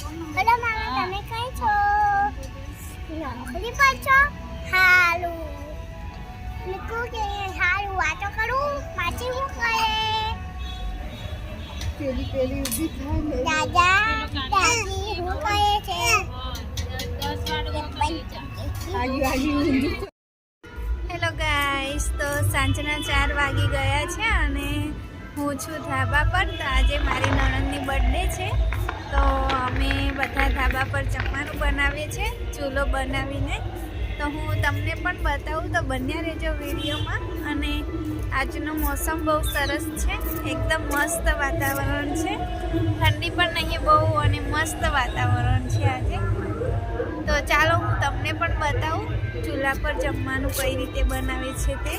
Hello મામા, તમે કઈ છો? નોકરી પર છો? હારું. નીકળું કે હારું વાતો કરું. માસી શું કરે? પેલી ઊભી થાય દાદા દાદી શું કરે છે? હેલો ગાઈસ, તો સાંજના 4 વાગી ગયા છે અને હું છું ધાબા પર. તો આજે મારી નણંદની બર્થડે છે, તો અમે બધા ધાબા પર જમવાનું બનાવીએ છીએ ચૂલો બનાવીને. તો હું તમને પણ બતાવું, તો બન્યા રહેજો વિડીયોમાં. અને આજનો મોસમ બહુ સરસ છે, એકદમ મસ્ત વાતાવરણ છે, ઠંડી પણ નહીં બહુ અને મસ્ત વાતાવરણ છે આજે. તો ચાલો હું તમને પણ બતાવું ચૂલા પર જમવાનું કઈ રીતે બનાવે છે તે.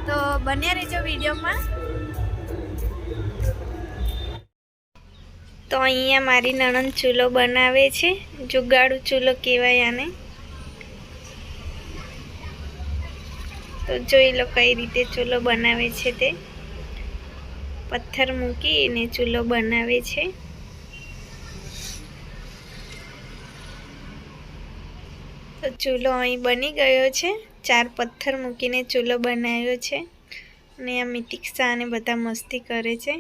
તો બન્યા રહેજો વિડીયોમાં. તો અહીંયા મારી નણંદ ચૂલો બનાવે છે, જુગાડુ ચૂલો કહેવાય આને. તો જોઈ લો કઈ રીતે ચૂલો બનાવે છે તે. પથ્થર મૂકીને ચૂલો બનાવે છે. તો ચૂલો અહીં બની ગયો છે. 4 પથ્થર મૂકીને ચૂલો બનાવ્યો છે. અને આ મિતિક્ષા અને બધા મસ્તી કરે છે.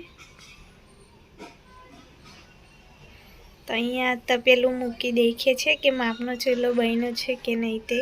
તો અહીંયા તપેલું મૂકી દેખે છે કે માપનો ચૂલો બન્યો છે કે નહીં તે.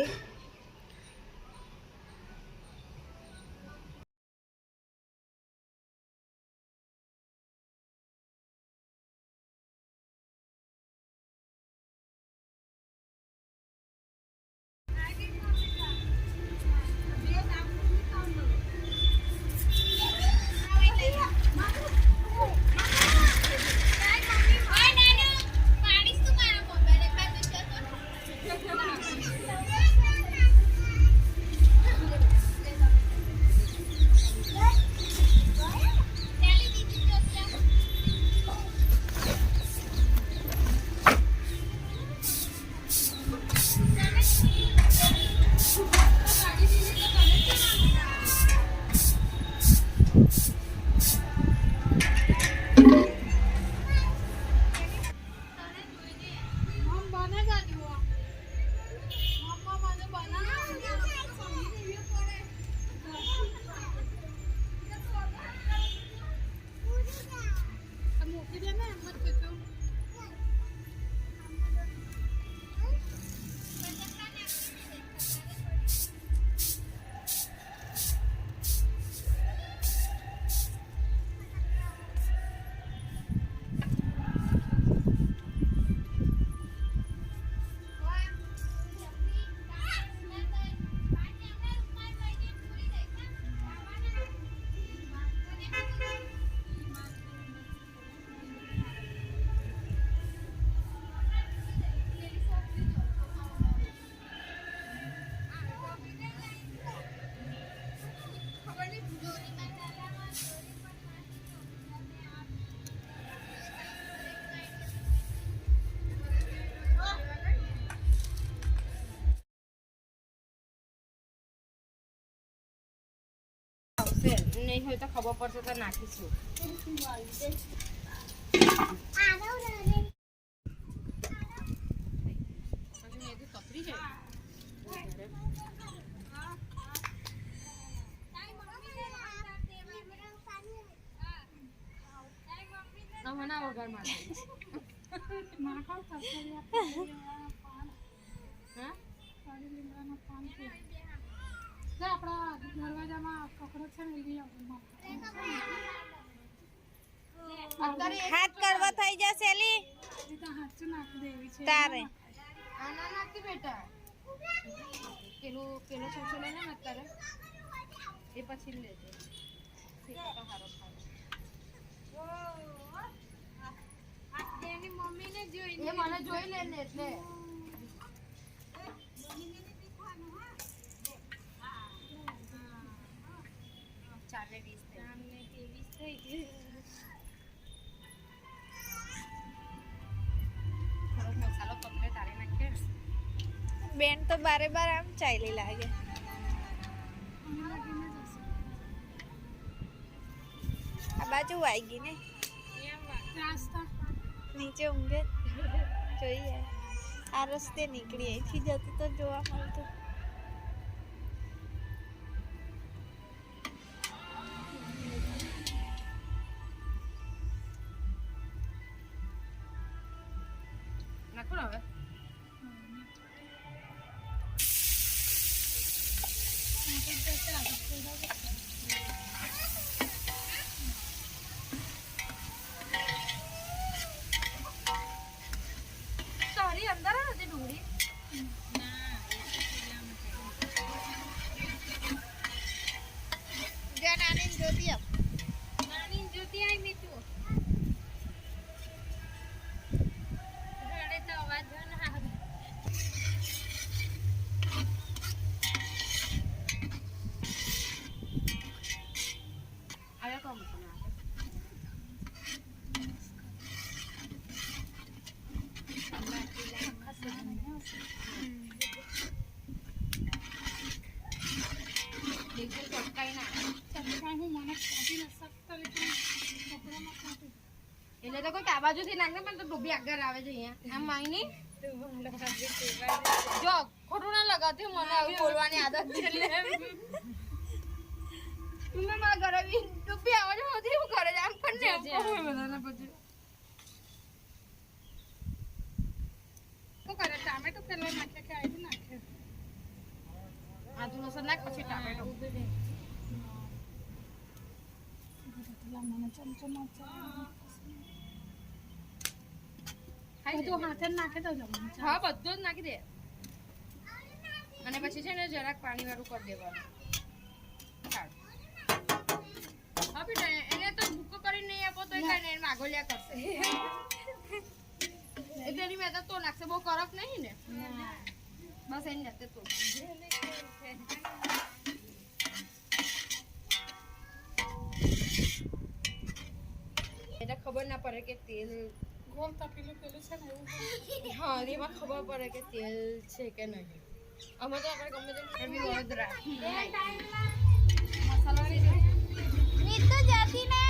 નહીં હોય તો ખબર પડશે તો નાખીશું. હાથ કડવા થઈ જશે એલી તારે. આના નાખી બેટા. પેલો છોછો લઈને અત્યારે એ પછી લેજો. એની મમ્મીને જોઈને એ મને જોઈ લે ને એટલે મસાલો પકડે તારે નાખે. બેન તો બારે બાર આમ ચાલી લાગે. આ બાજુ વાગી ને નીચે ઊંઘે જોઈએ આ રસ્તે નીકળી અહીંથી જતું તો જોવા મળતું નાખો ને હવે સારી અંદર હતી ડુંગળી નાની જોતી નાની જોતી આવી મીઠું રડે તો અવાજ ના આવે આવ્યા કોમ એટલે તો કોઈ આ બાજુથી નાખને પણ તો ડૂબી આગળ આવે છે અહીંયા આમ માયની જો ખોટું ના લગાવતી મને આવી બોલવાની આદત છે તમે મારા ઘરે બી ડૂબી આવે છે હોતી હું ઘરે આમ પણ ને બધાને પછી તો કરે ટામેટો પેલા નાખે કે આવી નાખે આદુ લસણ નાખ પછી ટામેટો હા બધું જ નાખી દે અને પછી છે ને જરાક પાણી વાળું કરી દેવાનું હા બેટા એને તો ભૂકો કરીને નહીં આપો તો એને માગોલિયા કરશે એટલે એની મેં તો નાખશે બહુ કરક નહીં ને બસ એની જાતે તો એટલે ખબર ના પડે કે તેલ ગોળ તપેલું પેલું છે ને હા એમાં ખબર પડે કે તેલ છે કે નહીં અમે તો આપણે ગમે તે વડોદરા મસાલો નીતુ જાતી ને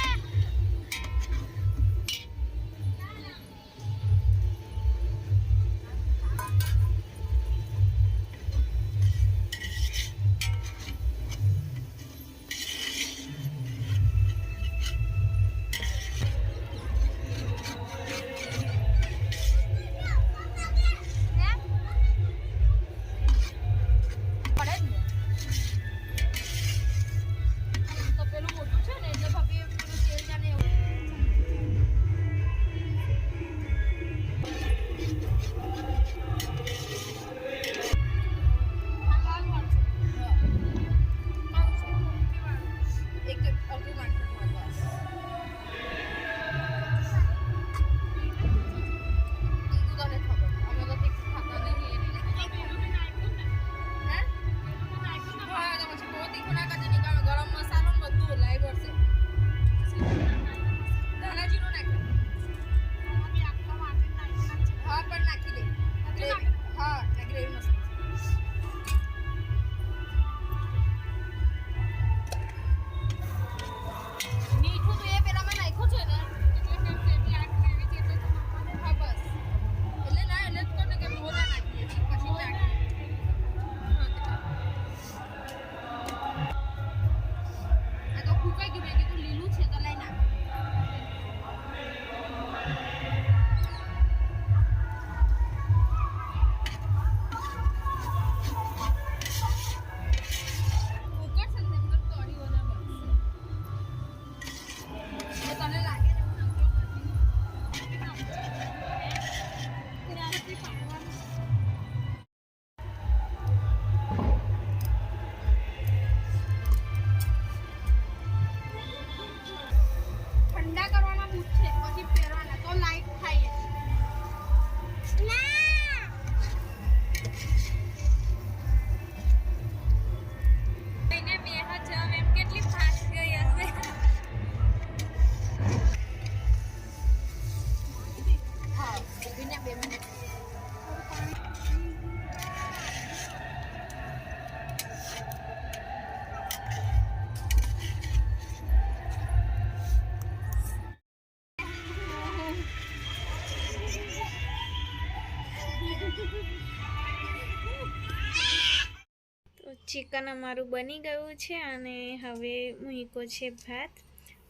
ચિકન અમારું બની ગયું છે અને હવે મૂક્યો છે ભાત.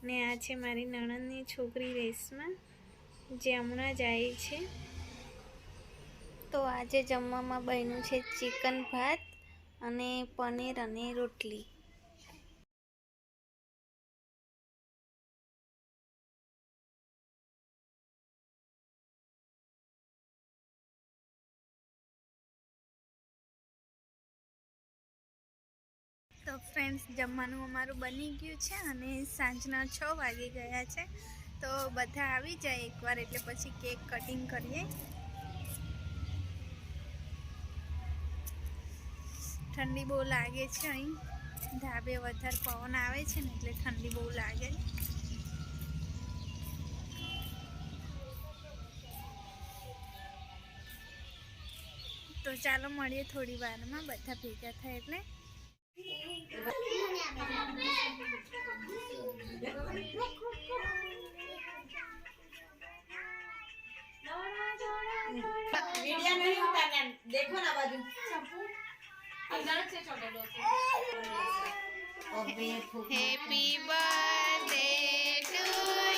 ને આ છે મારી નણંદની છોકરી રેશમા, જે હમણાં જ આવી છે. તો આજે જમવામાં બન્યું છે ચિકન ભાત અને પનીર અને રોટલી. તો ફ્રેન્ડ્સ, જમવાનું અમારું બની ગયું છે અને સાંજના 6 વાગી ગયા છે. તો બધા આવી જાય એકવાર એટલે પછી કેક કટિંગ કરીએ. ઠંડી બહુ લાગે છે અહીં, ધાબે વધારે પવન આવે છે ને એટલે ઠંડી બહુ લાગે. તો ચાલો મળીએ થોડી વારમાં, બધા ભેગા થાય એટલે. वीडियो नहीं उतारना, देखो ना बाजू अंदर से छोटे Happy birthday to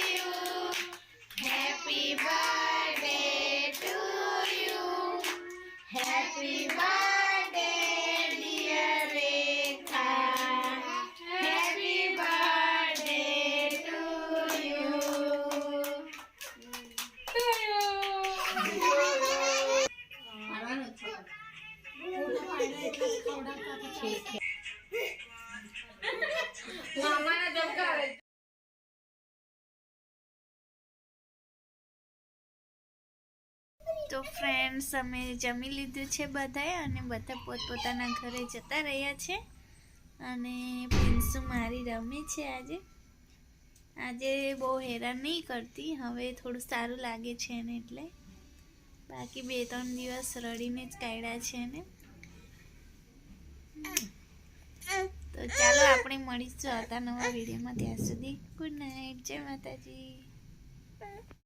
you. Happy birthday to you. Happy birthday dear Rekha. Happy birthday to you. ठीक है मामा ने जब का તો ફ્રેન્ડ્સ, અમે જમી લીધું છે બધાએ અને બધા પોતપોતાના ઘરે જતા રહ્યા છે. અને પ્રિન્સુ મારી રમે છે. આજે બહુ હેરાન નહીં કરતી, હવે થોડું સારું લાગે છે એને એટલે. બાકી 2-3 દિવસ રડીને જ કાઢ્યા છે એને. તો ચાલો આપણે મળીશું આવતા નવા વિડીયોમાં. ત્યાં સુધી ગુડ નાઇટ, જય માતાજી.